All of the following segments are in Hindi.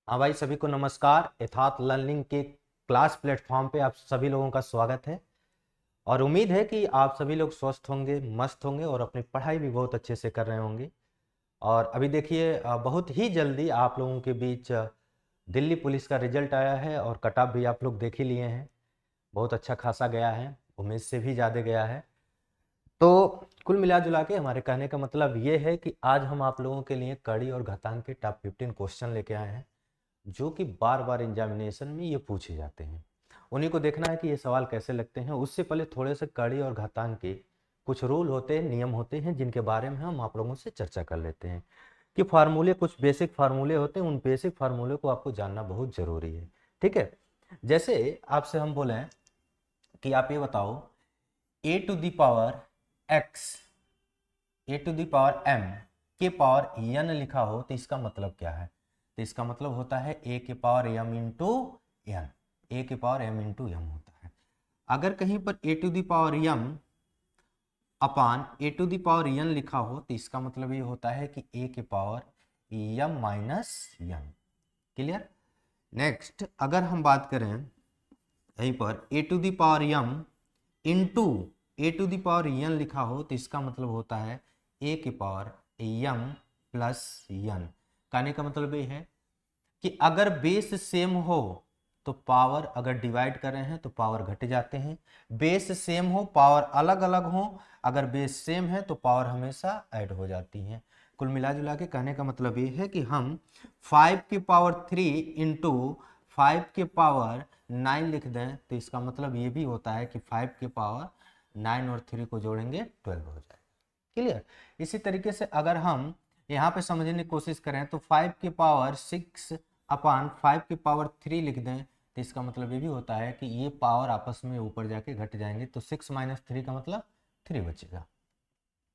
हाँ भाई, सभी को नमस्कार। यथार्थ लर्निंग के क्लास प्लेटफॉर्म पे आप सभी लोगों का स्वागत है और उम्मीद है कि आप सभी लोग स्वस्थ होंगे, मस्त होंगे और अपनी पढ़ाई भी बहुत अच्छे से कर रहे होंगे। और अभी देखिए, बहुत ही जल्दी आप लोगों के बीच दिल्ली पुलिस का रिजल्ट आया है और कट ऑफ भी आप लोग देख ही लिए हैं। बहुत अच्छा खासा गया है, उम्मीद से भी ज़्यादा गया है। तो कुल मिला जुला के हमारे कहने का मतलब ये है कि आज हम आप लोगों के लिए कड़ी और घातांक के टॉप 15 क्वेश्चन लेके आए हैं, जो कि बार बार एग्जामिनेशन में ये पूछे जाते हैं। उन्हीं को देखना है कि ये सवाल कैसे लगते हैं। उससे पहले थोड़े से कड़ी और घातांक के कुछ रूल होते हैं, नियम होते हैं, जिनके बारे में हम आप लोगों से चर्चा कर लेते हैं। कि फार्मूले, कुछ बेसिक फार्मूले होते हैं, उन बेसिक फार्मूले को आपको जानना बहुत ज़रूरी है। ठीक है। जैसे आपसे हम बोलें कि आप ये बताओ, A to the power X, A to the power M के पावर एन लिखा हो तो इसका मतलब क्या है? तो इसका मतलब होता है ए के पावर एम इंटू एन। ए के पावर एम इंटू एम होता है। अगर कहीं पर A to the power M upon A to the power N लिखा हो तो इसका मतलब ये होता है कि ए के power M minus N. Clear? Next, अगर हम बात करें यहीं पर A to the power M into A to the power N लिखा हो तो इसका मतलब होता है ए के पावर एम प्लस एन। कहने का मतलब ये है कि अगर बेस सेम हो तो पावर, अगर डिवाइड कर रहे हैं तो पावर घट जाते हैं। बेस सेम हो, पावर अलग अलग हो, अगर बेस सेम है तो पावर हमेशा ऐड हो जाती है। कुल मिला जुला के कहने का मतलब ये है कि हम 5 की पावर 3 इंटू 5 के पावर 9 लिख दें तो इसका मतलब ये भी होता है कि 5 के पावर 9 और 3 को जोड़ेंगे 12 हो जाएगा। क्लियर? इसी तरीके से अगर हम यहाँ पे समझने की कोशिश करें तो 5 की पावर 6 अपान 5 की पावर 3 लिख दें तो इसका मतलब ये भी होता है कि ये पावर आपस में ऊपर जाके घट जाएंगे, तो 6 माइनस 3 का मतलब 3 बचेगा।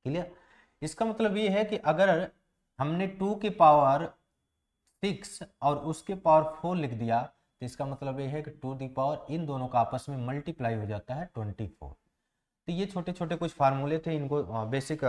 क्लियर? इसका मतलब ये है कि अगर हमने 2 की पावर 6 और उसके पावर 4 लिख दिया तो इसका मतलब ये है कि 2 दी पावर इन दोनों का आपस में मल्टीप्लाई हो जाता है 24। तो ये छोटे छोटे कुछ फार्मूले थे, इनको बेसिक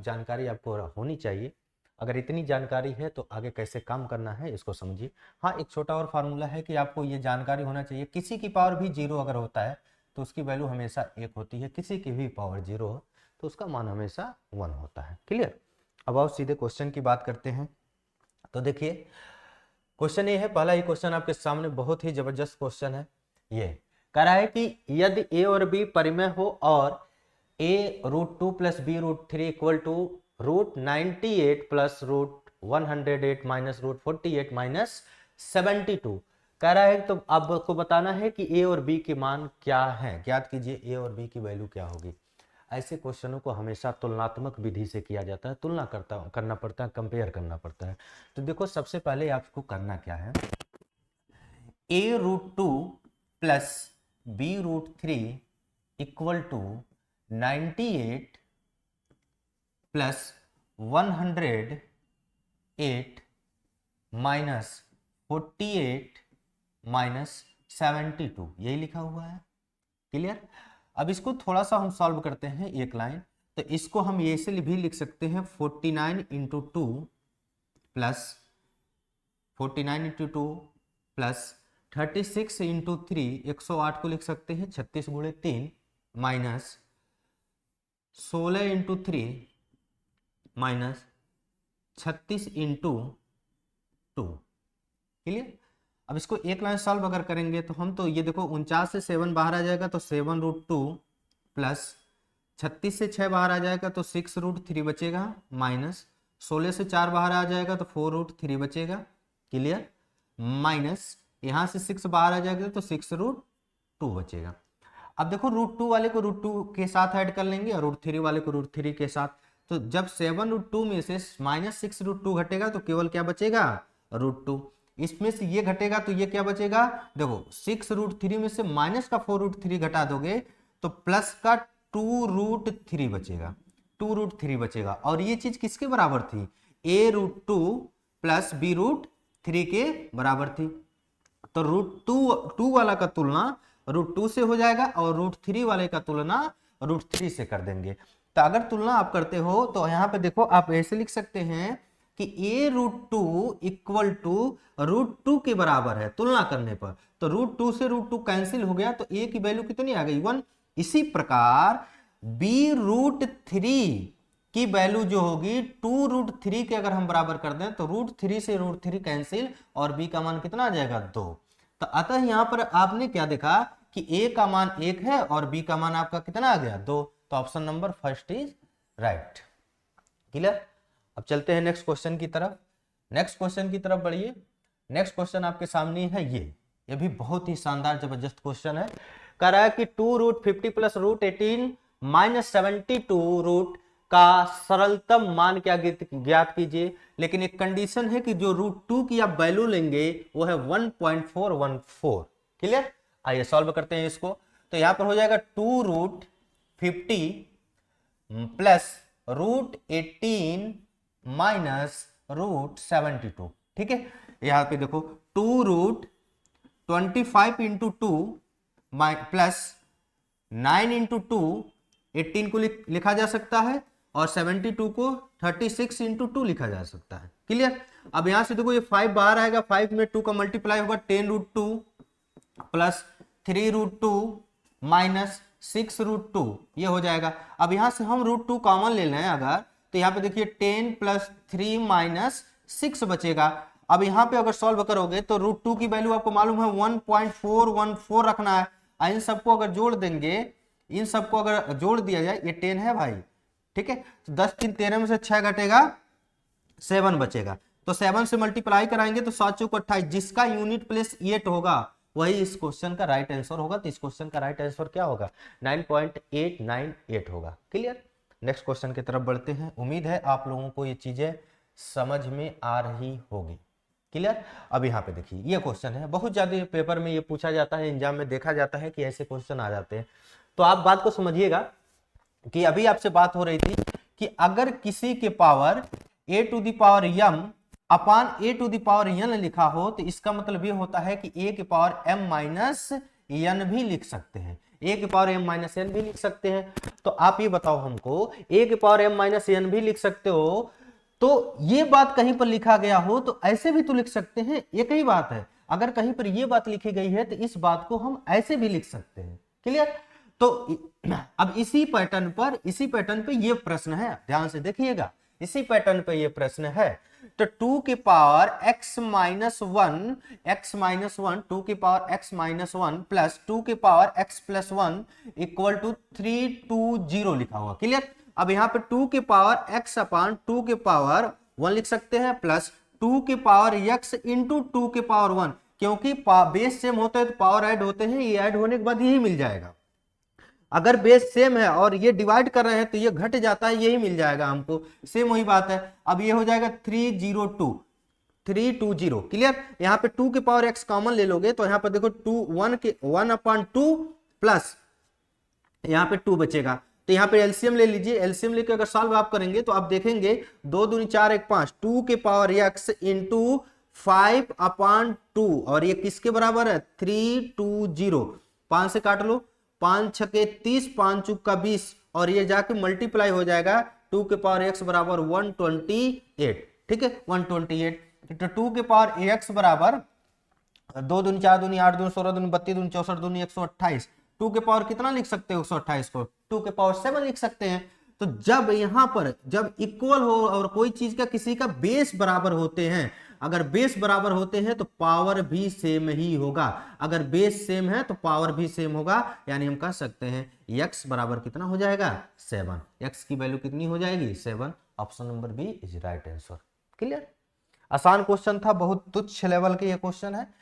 जानकारी आपको होनी चाहिए। अगर इतनी जानकारी है तो आगे कैसे काम करना है इसको समझिए। हाँ, एक छोटा और फार्मूला है कि आपको ये जानकारी होना चाहिए, किसी की पावर भी जीरो अगर होता है तो उसकी वैल्यू हमेशा एक होती है, किसी की भी पावर जीरो हो तो उसका मान हमेशा 1 होता है। क्लियर? अब आओ सीधे क्वेश्चन की बात करते हैं। तो देखिए, क्वेश्चन ये है, पहला ही क्वेश्चन आपके सामने बहुत ही जबरदस्त क्वेश्चन है। ये कह रहा है कि यदि ए और बी परिमेय हो और A root 2 plus B root 3 equal to root 98 plus root 108 minus root 48 minus 72, कह रहा है तो आपको बताना है कि ए और बी के मान क्या है। ज्ञात कीजिए ए और बी की वैल्यू क्या होगी। ऐसे क्वेश्चनों को हमेशा तुलनात्मक विधि से किया जाता है, तुलना करना पड़ता है, कंपेयर करना पड़ता है। तो देखो, सबसे पहले आपको करना क्या है, A root 2 plus B root 3 equal to 98 plus 108 minus 48 minus 72, यही लिखा हुआ है। क्लियर? अब इसको थोड़ा सा हम सॉल्व करते हैं एक लाइन। तो इसको हम ऐसे भी लिख सकते हैं 49 into 2 plus 49 into 2 plus 36 into 3, 108 को लिख सकते हैं 36 गुणे 3 minus 16 into 3 minus 36 into 2। Clear? अब इसको एक लाइन सॉल्व अगर करेंगे तो हम, तो ये देखो 49 से 7 बाहर आ जाएगा तो 7 रूट 2 प्लस 36 से 6 बाहर आ जाएगा तो 6 रूट 3 बचेगा माइनस 16 से 4 बाहर आ जाएगा तो 4 रूट 3 बचेगा। क्लियर? माइनस यहाँ से 6 बाहर आ जाएगा तो 6 रूट 2 बचेगा। अब देखो, रूट 2 वाले को रूट 2 के साथ ऐड कर लेंगे और रूट 3 वाले को रूट 3 के साथ। तो जब 7 रूट 2 में से माइनस 6 रूट 2 घटेगा तो केवल क्या बचेगा? रूट 2। इसमें से ये घटेगा तो ये क्या बचेगा? देखो, 6 रूट 3 में से माइनस का 4 रूट 3 घटा दोगे तो प्लस का 2 रूट 3 बचेगा। 2 रूट 3 बचेगा और ये चीज किसके बराबर थी? ए रूट 2 प्लस बी रूट 3 के बराबर थी। तो रूट 2 वाला का तुलना रूट 2 से हो जाएगा और रूट 3 वाले का तुलना रूट 3 से कर देंगे। तो अगर तुलना आप करते हो तो यहाँ पे देखो, आप ऐसे लिख सकते हैं कि a√2 इक्वल टू √2 के बराबर है तुलना करने पर, तो √2 से √2 कैंसिल हो गया तो a की वैल्यू कितनी आ गई 1। इसी प्रकार b√3 की वैल्यू जो होगी 2√3 के अगर हम बराबर कर दें तो √3 से √3 कैंसिल और b का मान कितना आ जाएगा 2। तो अतः यहां पर आपने क्या देखा कि a का मान 1 है और b का मान आपका कितना आ गया 2। तो option number first is right. Clear. अब चलते हैं नेक्स्ट क्वेश्चन की तरफ। नेक्स्ट क्वेश्चन की तरफ बढ़िए। नेक्स्ट क्वेश्चन आपके सामने है ये भी बहुत ही शानदार जबरदस्त क्वेश्चन है। कह रहा है कि 2√50 प्लस √18 माइनस 72 रूट का सरलतम मान क्या ज्ञात कीजिए। लेकिन एक कंडीशन है कि जो √2 की आप वैल्यू लेंगे वो है 1.414। क्लियर। आइए सॉल्व करते हैं इसको। तो यहां पर हो जाएगा 2√50 प्लस √18 माइनस √72। ठीक है। यहां पे देखो 2√25 इंटू 2 प्लस 9 इंटू 2 18 को लिखा जा सकता है और 72 को 36 इंटू 2 लिखा जा सकता है। क्लियर। अब यहां से देखो ये 5 बाहर आएगा, 5 में 2 का मल्टीप्लाई होगा 10√2 प्लस 3√2 माइनस 6√2 ये हो जाएगा। अब यहां से हम √2 कॉमन ले लें अगर, तो यहां पे देखिए 10 प्लस 3 माइनस 6 बचेगा। अब यहां पे अगर सॉल्व करोगे तो √2 की वैल्यू आपको मालूम है 1.414 रखना है। इन सबको अगर जोड़ देंगे, इन सबको अगर जोड़ दिया जाए, ये 10 है भाई, ठीक है। तो 10 3 13 में से 6 घटेगा 7 बचेगा। तो 7 से मल्टीप्लाई कराएंगे तो 7 चौक 28, जिसका यूनिट प्लेस 8 होगा वही इस क्वेश्चन का राइट आंसर होगा। तो इस क्वेश्चन का राइट आंसर क्या होगा 9.898 होगा। क्लियर। नेक्स्ट क्वेश्चन की तरफ बढ़ते हैं। उम्मीद है आप लोगों को ये चीजें समझ में आ रही होगी। क्लियर। अब यहाँ पे देखिए ये क्वेश्चन है, बहुत ज्यादा पेपर में ये पूछा जाता है, एग्जाम में देखा जाता है कि ऐसे क्वेश्चन आ जाते हैं। तो आप बात को समझिएगा कि अभी आपसे बात हो रही थी कि अगर किसी के पावर a⁴m अपान a⁴n लिखा हो तो इसका मतलब ये होता है कि a⁻m-n भी लिख सकते हैं, a⁻m-n भी लिख सकते हैं। तो आप ये बताओ हमको, a⁻m-n भी लिख सकते हो तो ये बात कहीं पर लिखा गया हो तो ऐसे भी तो लिख सकते हैं, एक ही बात है। अगर कहीं पर ये बात लिखी गई है तो इस बात को हम ऐसे भी लिख सकते हैं। क्लियर। तो अब इसी पैटर्न पे ये प्रश्न है, ध्यान से देखिएगा, इसी पैटर्न पे ये प्रश्न है। तो 2 की पावर x माइनस 1 2 की पावर x माइनस 1 प्लस 2 की power x plus 1 equal to 320 लिखा हुआ। क्लियर। अब यहां पे 2 की पावर x अपान 2 की पावर 1 लिख सकते हैं प्लस 2 की पावर x इंटू 2 की पावर 1, क्योंकि बेस सेम होते हैं तो पावर ऐड होते हैं, ये ऐड होने के बाद यही मिल जाएगा। अगर बेस सेम है और ये डिवाइड कर रहे हैं तो ये घट जाता है, यही मिल जाएगा हमको, सेम वही बात है। अब ये हो जाएगा 320। क्लियर। यहाँ पे 2 के पावर x कॉमन ले लोगे तो यहाँ पर देखो 1 अपान 2 प्लस यहाँ पे 2 बचेगा। तो यहाँ पे एलसीएम ले लीजिए, एलसीएम लेकर अगर सॉल्व आप करेंगे तो आप देखेंगे 2 दूनी 4 1 5, 2 के पावर x इंटू 5 अपान 2 और ये किसके बराबर है 320। 5 से काट लो, 5 छके 30, 5 चुक का 20 और ये जाके मल्टीप्लाई हो जाएगा 2 के पावर x बराबर 128। ठीक है 128। तो 2 के पावर x बराबर 2 दूनी 4 दूनी 8 दूनी 16 दूनी 32 दूनी 64 दूनी 128। 2 के पावर कितना लिख सकते हो 128 को 2 के पावर 7 लिख सकते हैं। तो जब यहां पर जब इक्वल हो और कोई चीज का किसी का बेस बराबर होते हैं, अगर बेस बराबर होते हैं तो पावर भी सेम ही होगा। अगर बेस सेम है तो पावर भी सेम होगा, यानी हम कह सकते हैं x बराबर कितना हो जाएगा 7। x की वैल्यू कितनी हो जाएगी 7। Option number B is right answer. Clear. आसान क्वेश्चन था, बहुत तुच्छ लेवल के ये क्वेश्चन है।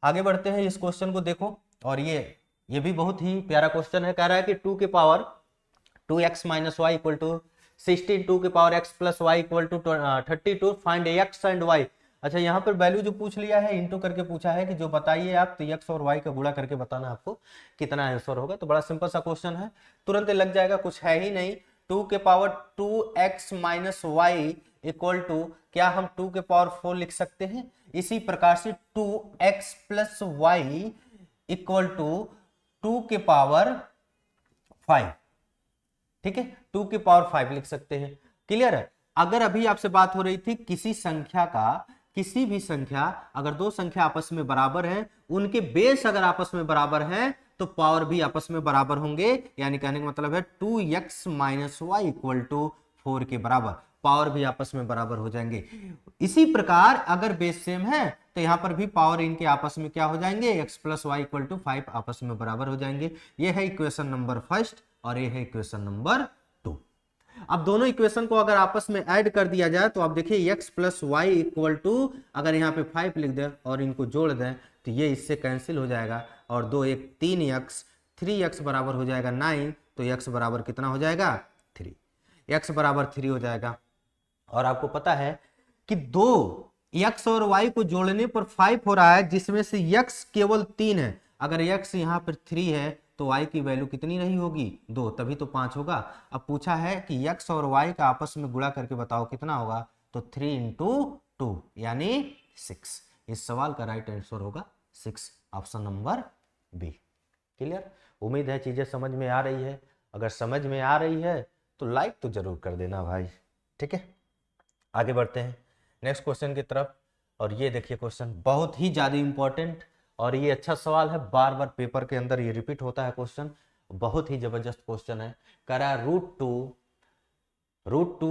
आगे बढ़ते हैं, इस क्वेश्चन को देखो और ये भी बहुत ही प्यारा क्वेश्चन है। कह रहा है कि 2 के power 2x minus y equal to 16, 2 के power x plus y equal to 32, find x and y। अच्छा यहाँ पर वैल्यू जो पूछ लिया है इंटू करके पूछा है कि जो बताइए आप, तो x और y का गुणा करके बताना आपको कितना आंसर होगा। तो बड़ा सिंपल सा क्वेश्चन है, तुरंत लग जाएगा, कुछ है ही नहीं। 2 के power 2x minus y equal to, क्या हम 2 के पावर 4 लिख सकते हैं। इसी प्रकार से 2x plus y equal to 2 के पावर 5। ठीक है 2 के पावर 5 लिख सकते हैं। क्लियर है। अगर अभी आपसे बात हो रही थी किसी संख्या का, किसी भी संख्या अगर दो संख्या आपस में बराबर है, उनके बेस अगर आपस में बराबर है तो पावर भी आपस में बराबर होंगे, यानी कहने का मतलब है 2x minus y equal to 4 के बराबर, पावर भी आपस में बराबर हो जाएंगे। इसी प्रकार अगर बेस सेम है तो यहां पर भी पावर इनके आपस में क्या हो जाएंगे, x plus y equal to 5 आपस में बराबर हो जाएंगे। ये है इक्वेशन नंबर फर्स्ट और ये है इक्वेशन नंबर 2। अब दोनों इक्वेशन को अगर आपस में ऐड कर दिया जाए तो आप देखिए x plus y equal to, अगर यहाँ पे 5 लिख दें और इनको जोड़ दें तो ये इससे कैंसिल हो जाएगा, और 2 एक 3x, 3x बराबर हो जाएगा 9, तो x बराबर कितना हो जाएगा 3, x बराबर 3 हो जाएगा। और आपको पता है कि दो x और y को जोड़ने पर 5 हो रहा है, जिसमें से x केवल 3 है। अगर x यहाँ पर 3 है तो y की वैल्यू कितनी नहीं होगी 2, तभी तो 5 होगा। अब पूछा है कि x और y का आपस में गुणा करके बताओ कितना होगा, तो 3 इंटू 2 यानी 6। इस सवाल का राइट आंसर होगा 6, ऑप्शन नंबर बी। क्लियर? उम्मीद है चीजें समझ में आ रही है। अगर समझ में आ रही है तो लाइक तो जरूर कर देना भाई, ठीक है। आगे बढ़ते हैं नेक्स्ट क्वेश्चन की तरफ। और ये देखिए क्वेश्चन बहुत ही ज्यादा इंपॉर्टेंट, और ये अच्छा सवाल है, बार बार पेपर के अंदर ये रिपीट होता है क्वेश्चन, बहुत ही जबरदस्त क्वेश्चन है। कह रहा है root two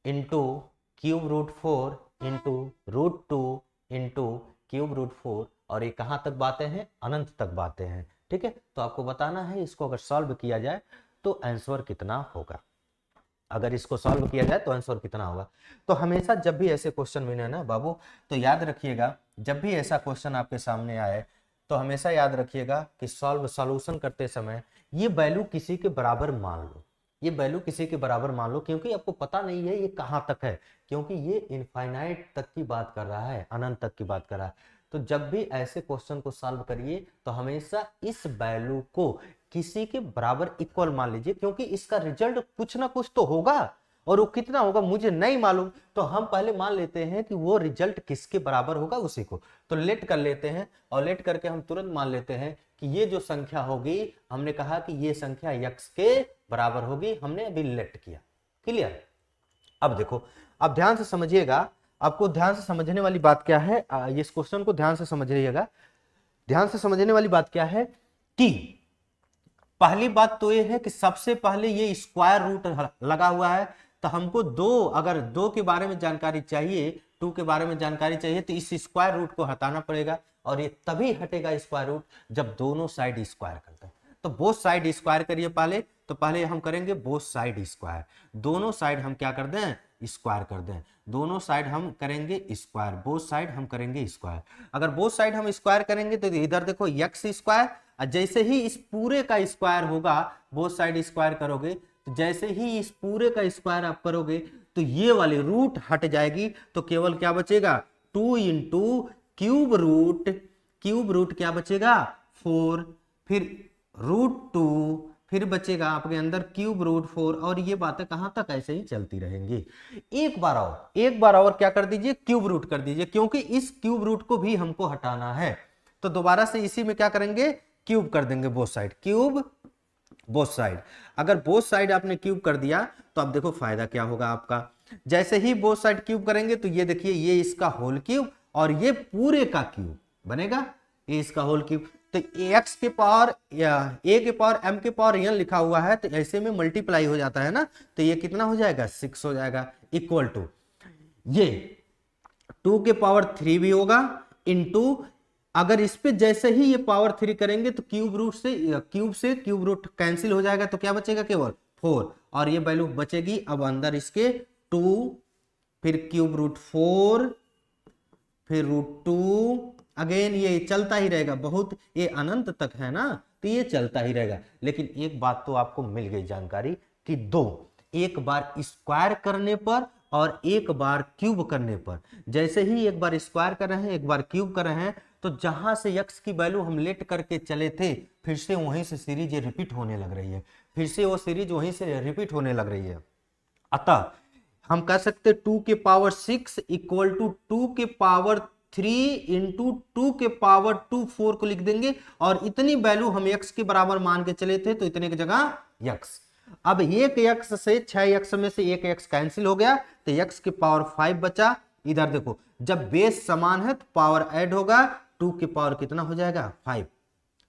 into cube root 4 into root 2 into cube root 4, और ये कहाँ तक बातें हैं, अनंत तक बातें हैं, ठीक है। तो आपको बताना है इसको अगर सॉल्व किया जाए तो आंसर कितना होगा, अगर इसको सॉल्व किया जाए तो आंसर कितना होगा। तो हमेशा जब भी ऐसे क्वेश्चन मिले ना बाबू, तो याद रखिएगा, जब भी ऐसा क्वेश्चन आपके सामने आए तो हमेशा याद रखिएगा कि सॉल्यूशन करते समय ये वैल्यू किसी के बराबर मान लो, ये वैल्यू किसी के बराबर मान लो, क्योंकि आपको पता नहीं है ये कहाँ तक है, क्योंकि ये इनफाइनाइट तक की बात कर रहा है, अनंत तक की बात कर रहा है। तो जब भी ऐसे क्वेश्चन को सॉल्व करिए तो हमेशा इस वैल्यू को किसी के बराबर इक्वल मान लीजिए, क्योंकि इसका रिजल्ट कुछ ना कुछ तो होगा, और वो कितना होगा मुझे नहीं मालूम, तो हम पहले मान लेते हैं कि वो रिजल्ट किसके बराबर होगा उसी को, तो लेट कर लेते हैं, और लेट करके हम तुरंत मान लेते हैं कि ये जो संख्या होगी, हमने कहा कि ये संख्या x के बराबर होगी, हमने अभी लेट किया। क्लियर? अब देखो, अब ध्यान से समझिएगा, आपको ध्यान से समझने वाली बात क्या है, इस क्वेश्चन को ध्यान से समझिएगा। ध्यान से समझने वाली बात क्या है कि पहली बात तो ये है कि सबसे पहले ये स्क्वायर रूट लगा हुआ है, तो हमको अगर दो के बारे में जानकारी चाहिए, 2 के बारे में जानकारी चाहिए, तो इस स्क्वायर रूट को हटाना पड़ेगा, और ये तभी हटेगा स्क्वायर रूट जब दोनों साइड स्क्वायर करते हैं। तो बोथ साइड स्क्वायर करिए पहले, तो पहले हम करेंगे बोथ साइड स्क्वायर, दोनों साइड हम क्या कर दें, स्क्वायर कर दें, दोनों साइड हम करेंगे स्क्वायर, बोथ साइड हम करेंगे स्क्वायर। अगर बोथ साइड हम स्क्वायर करेंगे तो इधर देखो x स्क्वायर, जैसे ही इस पूरे का स्क्वायर होगा, बोथ साइड स्क्वायर करोगे, तो जैसे ही इस पूरे का स्क्वायर आप करोगे तो ये वाली रूट हट जाएगी, तो केवल क्या बचेगा 2 इंटू क्यूब रूट क्या बचेगा 4, फिर रूट 2, फिर बचेगा आपके अंदर क्यूब रूट 4, और ये बातें कहां तक ऐसे ही चलती रहेंगी। एक बार और क्या कर दीजिए, क्यूब रूट कर दीजिए, क्योंकि इस क्यूब रूट को भी हमको हटाना है, तो दोबारा से इसी में क्या करेंगे, क्यूब कर देंगे both side, cube both side. अगर बोथ साइड आपने क्यूब कर दिया तो अब देखो फायदा क्या होगा आपका, जैसे ही बोथ साइड क्यूब करेंगे तो ये देखिए ये इसका होल क्यूब और ये पूरे का क्यूब बनेगा, ये इसका होल क्यूब। तो x के पावर या a के पावर m के पावर n लिखा हुआ है, तो ऐसे में मल्टीप्लाई हो जाता है ना, तो ये कितना हो जाएगा 6 हो जाएगा, इक्वल टू ये 2 के पावर 3 भी होगा, इनटू अगर इस पे जैसे ही ये पावर 3 करेंगे तो क्यूब से क्यूब रूट कैंसिल हो जाएगा, तो क्या बचेगा केवल 4, और ये वैल्यू बचेगी अब अंदर इसके 2, फिर क्यूब रूट 4, फिर रूट 2, अगेन ये चलता ही रहेगा, बहुत ये अनंत तक है ना, तो ये चलता ही रहेगा। लेकिन एक बात तो आपको मिल गई जानकारी कि एक बार स्क्वायर करने पर और एक बार क्यूब करने पर, जैसे ही एक बार स्क्वायर कर रहे हैं एक बार क्यूब कर रहे हैं, तो जहां से x की वैल्यू हम लेट करके चले थे, फिर से वहीं से सीरीज रिपीट होने लग रही है, फिर से वो सीरीज वहीं से रिपीट होने लग रही है। अतः हम कह सकते 2 के पावर 6 इक्वल टू 2 के पावर 3 इंटू 2 के पावर 2 4 को लिख देंगे, और इतनी वैल्यू हम x के बराबर मान के चले थे, तो इतने की जगह x, अब एक x से 6x में से एक x कैंसिल हो गया तो x की पावर 5 बचा। इधर देखो जब बेस समान है तो पावर ऐड होगा, 2 की पावर कितना हो जाएगा 5,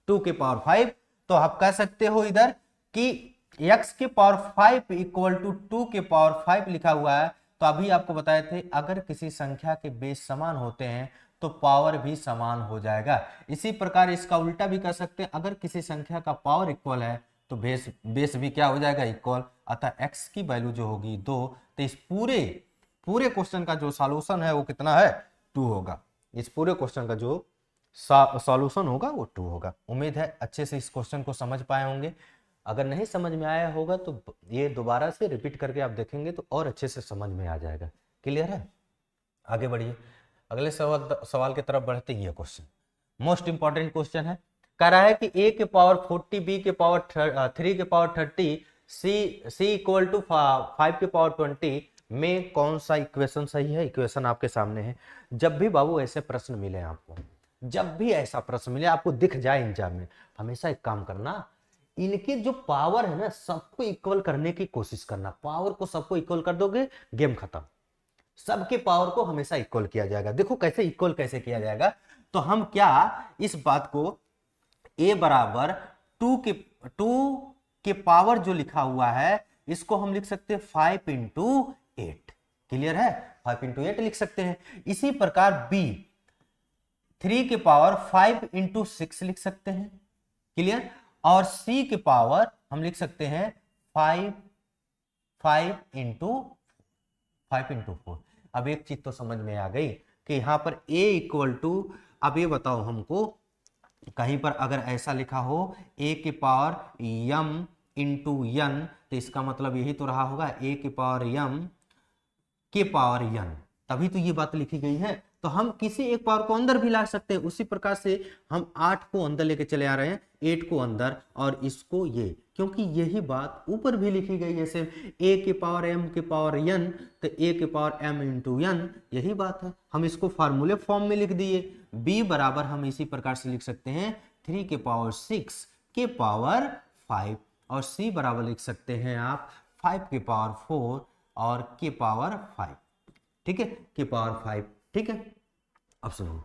2 की पावर 5। तो आप कह सकते हो इधर कि x की पावर 5 इक्वल टू 2 की पावर 5 लिखा हुआ है। तो अभी आपको बताए थे अगर किसी संख्या के बेस समान होते हैं तो पावर भी समान हो जाएगा। इसी प्रकार इसका उल्टा भी कर सकते हैं, अगर किसी संख्या का पावर इक्वल है तो बेस भी क्या हो जाएगा इक्वल। अतः x की वैल्यू जो होगी 2, तो इस पूरे क्वेश्चन का जो सॉल्यूशन है वो कितना है 2 होगा। इस पूरे क्वेश्चन का जो सॉल्यूशन होगा वो 2 होगा। उम्मीद है अच्छे से इस क्वेश्चन को समझ पाए होंगे। अगर नहीं समझ में आया होगा तो ये दोबारा से रिपीट करके आप देखेंगे तो और अच्छे से समझ में आ जाएगा। क्लियर है? आगे बढ़िए, अगले सवाल की तरफ बढ़ते हैं। ये क्वेश्चन मोस्ट इंपॉर्टेंट क्वेश्चन है। कह रहा है कि a के पावर 40, b के पावर 3 के पावर 30, c इक्वल टू 5 के पावर 20 में कौन सा इक्वेशन सही है। इक्वेशन आपके सामने है। जब भी बाबू ऐसे प्रश्न मिले आपको, जब भी ऐसा प्रश्न मिले आपको दिख जाए एग्जाम में, हमेशा एक काम करना, इनकी जो पावर है ना सबको इक्वल करने की कोशिश करना। पावर को सबको इक्वल कर दोगे गेम खत्म। सबके पावर को हमेशा इक्वल किया जाएगा। देखो कैसे इक्वल कैसे किया जाएगा। तो हम क्या इस बात को a बराबर 2 के पावर जो लिखा हुआ है इसको हम लिख सकते हैं 5 इंटू 8। क्लियर है? 5 इंटू 8 लिख सकते हैं। इसी प्रकार b 3 के पावर 5 इंटू 6 लिख सकते हैं। क्लियर? और c के पावर हम लिख सकते हैं 5 इंटू 4। अब एक चीज तो समझ में आ गई कि यहां पर a इक्वल टू, अब ये बताओ हमको कहीं पर अगर ऐसा लिखा हो a के पावर m इंटू n, तो इसका मतलब यही तो रहा होगा a के पावर m के पावर n, तभी तो ये बात लिखी गई है। तो हम किसी एक पावर को अंदर भी ला सकते हैं। उसी प्रकार से हम 8 को अंदर लेके चले आ रहे हैं, 8 को अंदर और इसको ये, क्योंकि यही बात ऊपर भी लिखी गई है सेम, a के पावर m के पावर n, तो a के पावर m इंटू n, यही बात है। हम इसको फार्मूले फॉर्म में लिख दिए। b बराबर हम इसी प्रकार से लिख सकते हैं 3 के पावर 6 के पावर 5, और c बराबर लिख सकते हैं आप 5 के पावर 4 और के पावर 5। ठीक है, के पावर 5। ठीक है, अब सुनो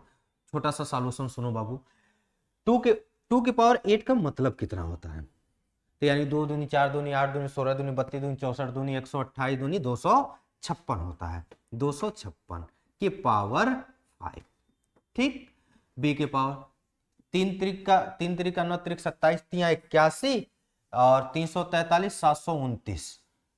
छोटा सा सॉल्यूशन सुनो बाबू। 2 के पावर 8 का मतलब कितना होता है। तो यानी 2 दूनी 4 दूनी 8 दूनी 16 दूनी 32 दूनी 64 दूनी 128 दूनी 256 होता है। 256 के पावर 5। ठीक, बी के पावर 3 त्रिक 9 त्रिक 27 3 81 और 343 729,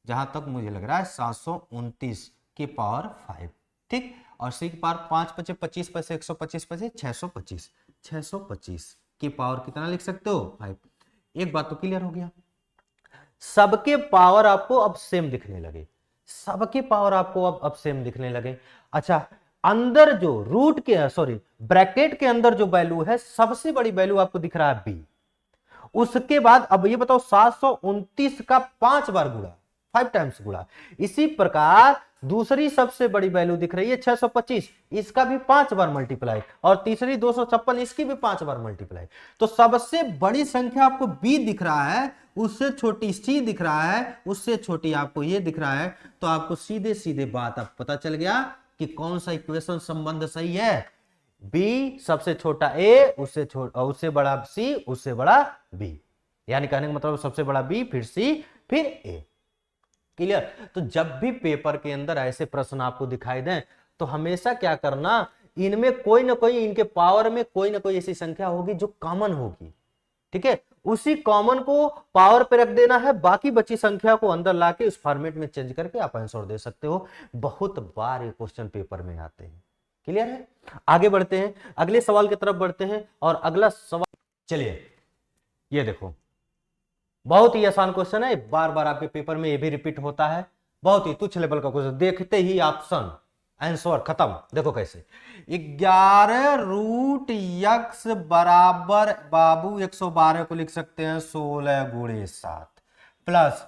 जहां तक मुझे लग रहा है 729 के पावर 5। ठीक, और सी के पावर 5 पचे 25 पैसे 125 पैसे 625, 625 के पावर कितना लिख सकते हो 5। एक बात तो क्लियर हो गया, सबके पावर आपको अब सेम दिखने लगे। सबके पावर आपको अब सेम दिखने लगे। अच्छा, अंदर जो रूट के सॉरी ब्रैकेट के अंदर जो वैल्यू है सबसे बड़ी वैल्यू आपको दिख रहा है बी। उसके बाद अब ये बताओ 729 का 5 बार गुणा, 5 टाइम्स गुणा। इसी प्रकार दूसरी सबसे बड़ी वैल्यू दिख रही है 625, इसका भी 5 बार मल्टीप्लाई, और तीसरी 256 इसकी भी 5 बार मल्टीप्लाई। तो सबसे बड़ी संख्या आपको बी दिख रहा है, उससे छोटी सी दिख रहा है, उससे छोटी आपको ये दिख रहा है। तो आपको सीधे सीधे बात अब पता चल गया कि कौन सा इक्वेशन संबंध सही है। बी सबसे छोटा ए, उससे बड़ा सी, उससे बड़ा बी। यानी कहने का मतलब सबसे बड़ा बी, फिर सी, फिर ए। क्लियर? तो जब भी पेपर के अंदर ऐसे प्रश्न आपको दिखाई दें तो हमेशा क्या करना, इनमें कोई ना कोई, इनके पावर में कोई ना कोई ऐसी संख्या होगी जो कॉमन होगी। ठीक है, उसी कॉमन को पावर पे रख देना है, बाकी बची संख्या को अंदर लाके उस फॉर्मेट में चेंज करके आप आंसर दे सकते हो। बहुत बार ये क्वेश्चन पेपर में आते हैं। क्लियर है? आगे बढ़ते हैं, अगले सवाल की तरफ बढ़ते हैं। और अगला सवाल, चलिए ये देखो, बहुत ही आसान क्वेश्चन है, बार बार आपके पेपर में ये भी रिपीट होता है। बहुत ही तुच्छ लेवल का क्वेश्चन, देखते ही ऑप्शन आंसर खत्म। देखो कैसे, 11 रूट यक्स बराबर बाबू 112 को लिख सकते हैं 16 गुणे 7 प्लस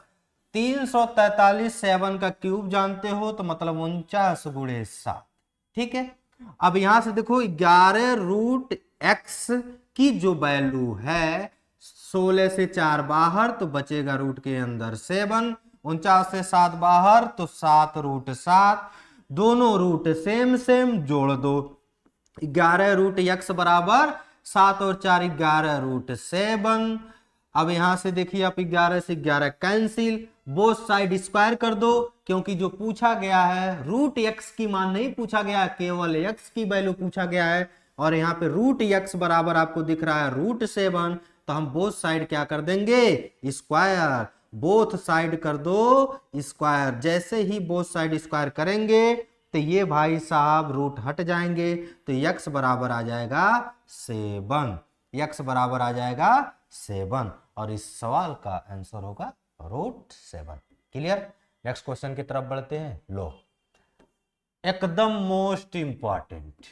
343 7 का क्यूब जानते हो तो मतलब 49 गुणे 7। ठीक है, अब यहां से देखो 11 रूट एक्स की जो वैल्यू है 16 से 4 बाहर तो बचेगा रूट के अंदर 7, 49 से 7 बाहर तो 7 रूट 7, दोनों रूट सेम सेम जोड़ दो, 11 रूट x बराबर 7 और 4 11 रूट 7। अब यहां से देखिए आप 11 से 11 कैंसिल, बोथ साइड स्क्वायर कर दो, क्योंकि जो पूछा गया है रूट x की मान नहीं पूछा गया, केवल x की वैल्यू पूछा गया है। और यहाँ पे रूट x बराबर आपको दिख रहा है रूट 7, तो हम बोथ साइड क्या कर देंगे, स्क्वायर, बोथ साइड कर दो स्क्वायर। जैसे ही बोथ साइड स्क्वायर करेंगे तो ये भाई साहब रूट हट जाएंगे, तो x बराबर आ जाएगा 7, x बराबर आ जाएगा 7, और इस सवाल का आंसर होगा रूट 7। क्लियर। नेक्स्ट क्वेश्चन की तरफ बढ़ते हैं। लो, एकदम मोस्ट इंपॉर्टेंट,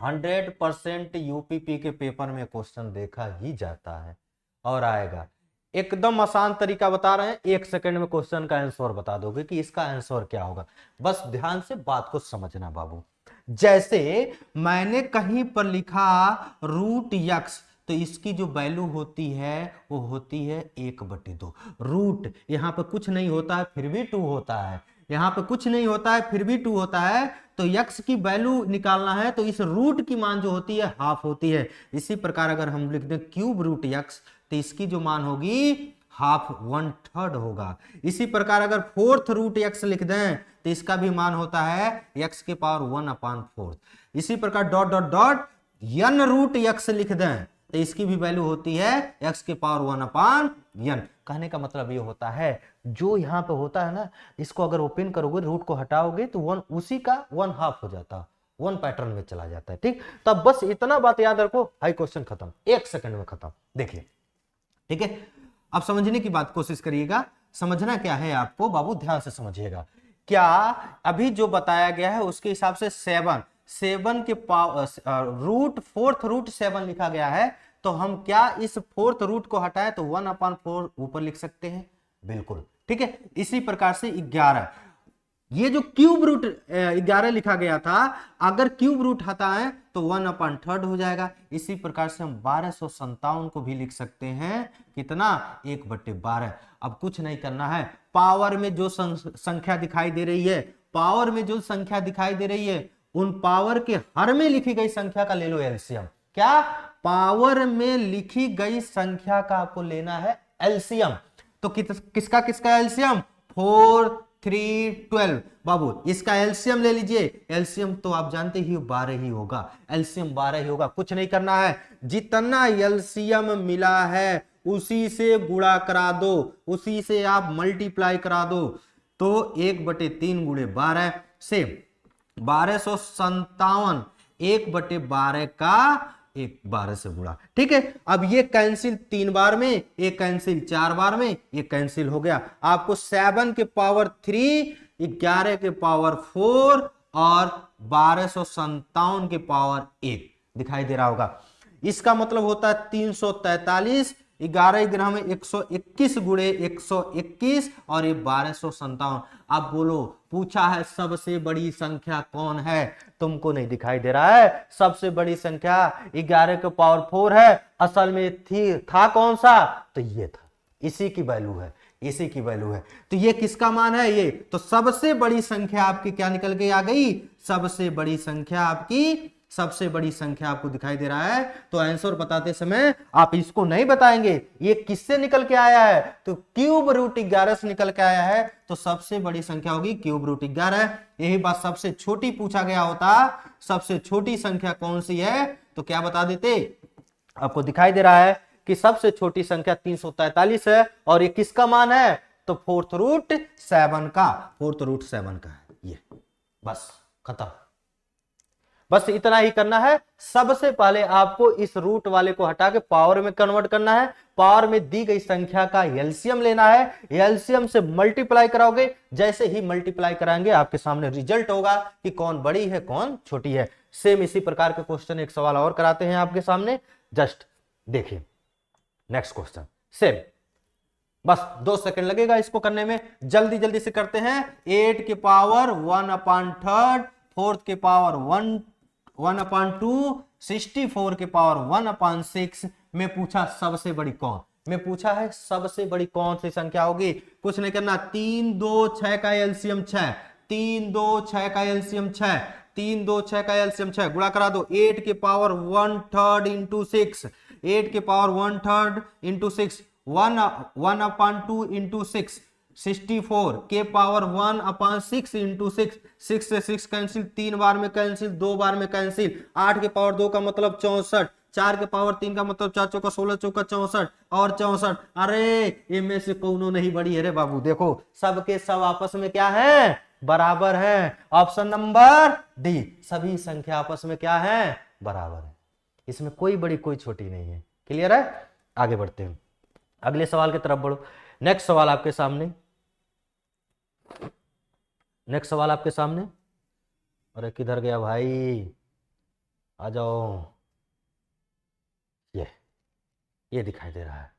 100% यूपीपी के पेपर में क्वेश्चन देखा ही जाता है और आएगा। एकदम आसान तरीका बता रहे हैं, 1 सेकंड में क्वेश्चन का आंसर बता दोगे कि इसका आंसर क्या होगा। बस ध्यान से बात को समझना बाबू। जैसे मैंने कहीं पर लिखा रूट x, तो इसकी जो वैल्यू होती है वो होती है 1/2। रूट यहां पर कुछ नहीं होता है फिर भी 2 होता है, यहां पे कुछ नहीं होता है फिर भी 2 होता है, तो x की वैल्यू निकालना है तो इस रूट की मान जो होती है हाफ होती है। इसी प्रकार अगर हम लिख दें क्यूब रूट x, तो इसकी जो मान होगी हाफ 1/3 होगा। इसी प्रकार अगर फोर्थ रूट x लिख दें तो इसका भी मान होता है x के पावर 1/4। इसी प्रकार dot dot dot n root x लिख दें तो इसकी भी वैल्यू होती है x के पावर 1/n। कहने का मतलब ये होता है जो यहाँ पे होता है ना, इसको अगर ओपन करोगे रूट को हटाओगे तो 1 उसी का 1/2 हो जाता, 1 पैटर्न में चला जाता है। ठीक, तब बस इतना बात याद रखो, हाई क्वेश्चन खत्म, 1 सेकंड में खत्म। देखिए, ठीक है, अब समझने की बात कोशिश करिएगा। समझना क्या है आपको बाबू, ध्यान से समझिएगा। क्या अभी जो बताया गया है उसके हिसाब से 7 के रूट फोर्थ रूट 7 लिखा गया है, तो हम क्या इस फोर्थ रूट को हटाए तो 1/4 ऊपर लिख सकते हैं, बिल्कुल ठीक है। इसी प्रकार से 11, ये जो क्यूब रूट 11 लिखा गया था, अगर क्यूब रूट हटाएं तो 1/3 हो जाएगा। इसी प्रकार से हम 1257 को भी लिख सकते हैं, कितना, 1/12। अब कुछ नहीं करना है, पावर में जो संख्या दिखाई दे रही है, पावर में जो संख्या दिखाई दे रही है उन पावर के हर में लिखी गई संख्या का ले लो एलसीएम। क्या, पावर में लिखी गई संख्या का आपको लेना है एलसीएम। तो किसका किसका एलसीएम, 4 3 12 बाबू, इसका एलसीएम ले लीजिए। एलसीएम तो आप जानते ही 12 ही होगा, एलसीएम 12 ही होगा। कुछ नहीं करना है, जितना एलसीएम मिला है उसी से गुणा करा दो, उसी से आप मल्टीप्लाई करा दो। तो 1/3 गुणे 12 से 1257, 1/12 का 12 से गुणा, ठीक है। अब ये कैंसिल 3 बार में, एक कैंसिल 4 बार में, ये कैंसिल हो गया। आपको 7 के पावर 3, 11 के पावर 4 और 1257 के पावर 1 दिखाई दे रहा होगा। इसका मतलब होता है 343, 11 ग्रह में 121 गुणे 121 और ये 1257। अब बोलो, पूछा है सबसे बड़ी संख्या कौन है, तुमको नहीं दिखाई दे रहा है। सबसे बड़ी संख्या 11 के पावर 4 है, असल में था कौन सा, तो ये था, इसी की वैल्यू है, इसी की वैल्यू है। तो ये किसका मान है, ये तो सबसे बड़ी संख्या आपकी क्या निकल के आ गई, सबसे बड़ी संख्या आपकी, सबसे बड़ी संख्या आपको दिखाई दे रहा है। तो आंसर बताते समय आप इसको नहीं बताएंगे ये किससे निकल के आया है, तो क्यूब रूट 11 से निकल के आया है, तो सबसे बड़ी संख्या होगी क्यूब रूट 11। यही बात सबसे छोटी पूछा गया होता, सबसे छोटी संख्या कौन सी है, तो क्या बता देते, आपको दिखाई दे रहा है कि सबसे छोटी संख्या 343 है, और ये किसका मान है, तो फोर्थ रूट 7 का, फोर्थ रूट 7 का है ये। बस खत्म, बस इतना ही करना है। सबसे पहले आपको इस रूट वाले को हटा के पावर में कन्वर्ट करना है, पावर में दी गई संख्या का एलसीएम लेना है, एलसीएम से मल्टीप्लाई कराओगे। जैसे ही मल्टीप्लाई कराएंगे आपके सामने रिजल्ट होगा कि कौन बड़ी है कौन छोटी है। सेम इसी प्रकार के क्वेश्चन एक सवाल और कराते हैं आपके सामने, जस्ट देखिए नेक्स्ट क्वेश्चन सेम, बस 2 सेकंड लगेगा इसको करने में, जल्दी जल्दी से करते हैं। 8 के पावर 1/3, 4 के पावर 1/2, 64 के पावर 1/6, मैं पूछा सबसे बड़ी कौन, मैं पूछा है सबसे बड़ी कौन सी संख्या होगी। कुछ नहीं करना, 3 2 6 का एलसीएम 6, 3 2 6 का एलसीएम 6, 3 2 6 का एलसीएम 6, गुणा करा दो 8 के पावर 1/3 इंटू 6, 8 के पावर 1/3 इंटू 6, 1/2 इंटू 6, 64 के पावर 1/6 इंटू 6, 6 से 6 कैंसिल, 3 बार में कैंसिल, 2 बार में कैंसिल, 8 के पावर 2 का मतलब 64, 4 के पावर 3 का मतलब 4 चौका 16 चौका 64 और 64। अरे इनमें से कौनो नहीं बड़ी है रे बाबू, देखो सबके सब आपस में क्या है, बराबर है। ऑप्शन नंबर डी, सभी संख्या आपस में क्या है, बराबर है। इसमें कोई बड़ी कोई छोटी नहीं है। क्लियर है? आगे बढ़ते हैं, अगले सवाल की तरफ बढ़ो। नेक्स्ट सवाल आपके सामने, नेक्स्ट सवाल आपके सामने। अरे किधर गया भाई, आ जाओ। ये दिखाई दे रहा है।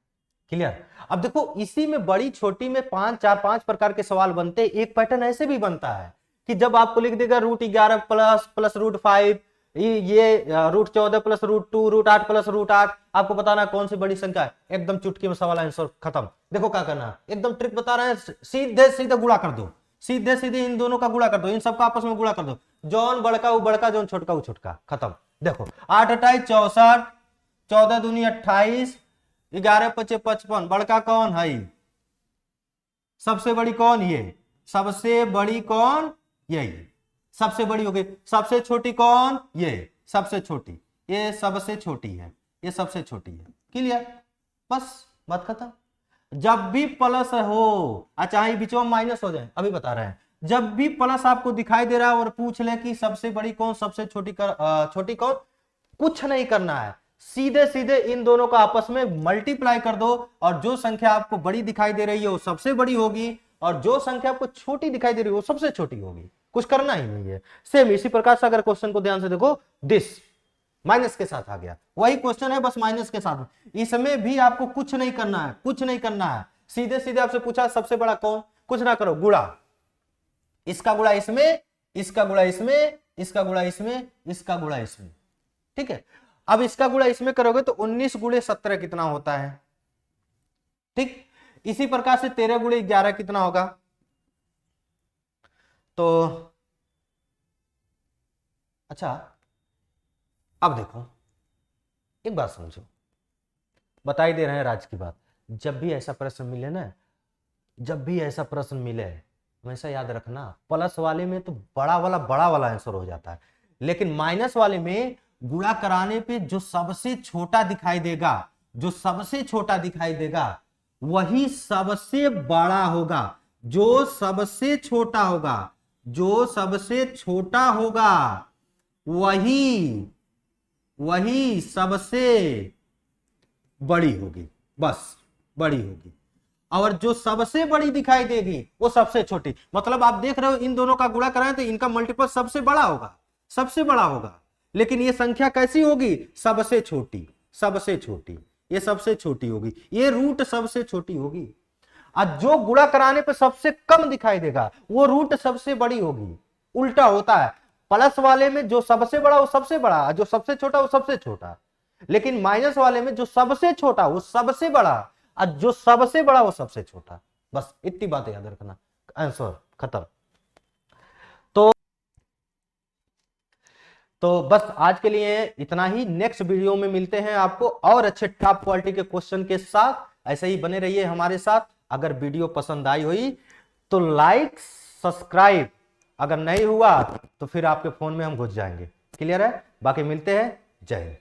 क्लियर? अब देखो इसी में बड़ी छोटी में 5 प्रकार के सवाल बनते हैं। एक पैटर्न ऐसे भी बनता है कि जब आपको लिख देगा √11 प्लस √5, ये √14 प्लस √2, √8 प्लस √8, आपको बताना कौन सी बड़ी संख्या है। एकदम चुटकी में सवाल आंसर खत्म। देखो क्या करना है, एकदम ट्रिक बता रहे हैं, सीधे सीधे गुणा कर दो, सीधे सीधे इन दोनों का गुणा कर दो, इन सबका आपस में गुणा कर दो, जौन बड़का वो बड़का, जौन छोटका वो छोटका, खत्म। देखो 8 28 64, 14 दूनी 28, 11 5 55, बड़का कौन है, सबसे बड़ी कौन, ये सबसे बड़ी कौन, यही सबसे बड़ी हो गई। सबसे छोटी कौन, ये सबसे छोटी, ये सबसे छोटी है, ये सबसे छोटी है। क्लियर? बस बात खत्म। जब भी प्लस हो, चाहे बीच में माइनस हो जाए, अभी बता रहे हैं, जब भी प्लस आपको दिखाई दे रहा है और पूछ ले कि सबसे बड़ी कौन सबसे छोटी छोटी कौन, कुछ नहीं करना है, सीधे सीधे इन दोनों का आपस में मल्टीप्लाई कर दो और जो संख्या आपको बड़ी दिखाई दे रही है वो सबसे बड़ी होगी और जो संख्या आपको छोटी दिखाई दे रही है वो सबसे छोटी होगी। कुछ करना ही नहीं है। सेम इसी प्रकार से अगर क्वेश्चन को ध्यान से देखो, दिस माइनस के साथ आ गया, वही क्वेश्चन है बस माइनस के साथ। इसमें भी आपको कुछ नहीं करना है, कुछ नहीं करना है, सीधे सीधे आपसे पूछा सबसे बड़ा कौन, कुछ ना करो, गुणा, इसका गुणा इसमें, इसका गुणा इसमें, इसका गुणा इसमें, इसका गुणा इसमें। ठीक है? अब इसका गुणा इसमें करोगे तो 19 गुणे 17 कितना होता है। ठीक, इसी प्रकार से 13 गुणे 11 कितना होगा। तो अच्छा अब देखो एक बात समझो, बताई दे रहे हैं राज की बात, जब भी ऐसा प्रश्न मिले ना, जब भी ऐसा प्रश्न मिले हमेशा याद रखना, प्लस वाले में तो बड़ा वाला आंसर हो जाता है, लेकिन माइनस वाले में गुणा कराने पे जो सबसे छोटा दिखाई देगा, जो सबसे छोटा दिखाई देगा वही सबसे बड़ा होगा। जो सबसे छोटा होगा, जो सबसे छोटा होगा वही सबसे बड़ी होगी, बस बड़ी होगी। और जो सबसे बड़ी दिखाई देगी वो सबसे छोटी। मतलब आप देख रहे हो इन दोनों का गुणा कराएं तो इनका मल्टीपल सबसे बड़ा होगा, सबसे बड़ा होगा, लेकिन ये संख्या कैसी होगी, सबसे छोटी, सबसे छोटी, ये सबसे छोटी होगी, ये रूट सबसे छोटी होगी। और जो गुणा कराने पे सबसे कम दिखाई देगा वो रूट सबसे बड़ी होगी। उल्टा होता है, प्लस वाले में जो सबसे बड़ा वो सबसे बड़ा, जो सबसे छोटा वो सबसे छोटा, लेकिन माइनस वाले में जो सबसे छोटा वो सबसे बड़ा और जो सबसे बड़ा वो सबसे छोटा। बस इतनी बात याद रखना, आंसर खत्म। तो बस आज के लिए इतना ही, नेक्स्ट वीडियो में मिलते हैं आपको और अच्छे टॉप क्वालिटी के क्वेश्चन के साथ। ऐसे ही बने रहिए हमारे साथ। अगर वीडियो पसंद आई हुई तो लाइक सब्सक्राइब, अगर नहीं हुआ तो फिर आपके फोन में हम घुस जाएंगे। क्लियर है? बाकी मिलते हैं, जय हिंद।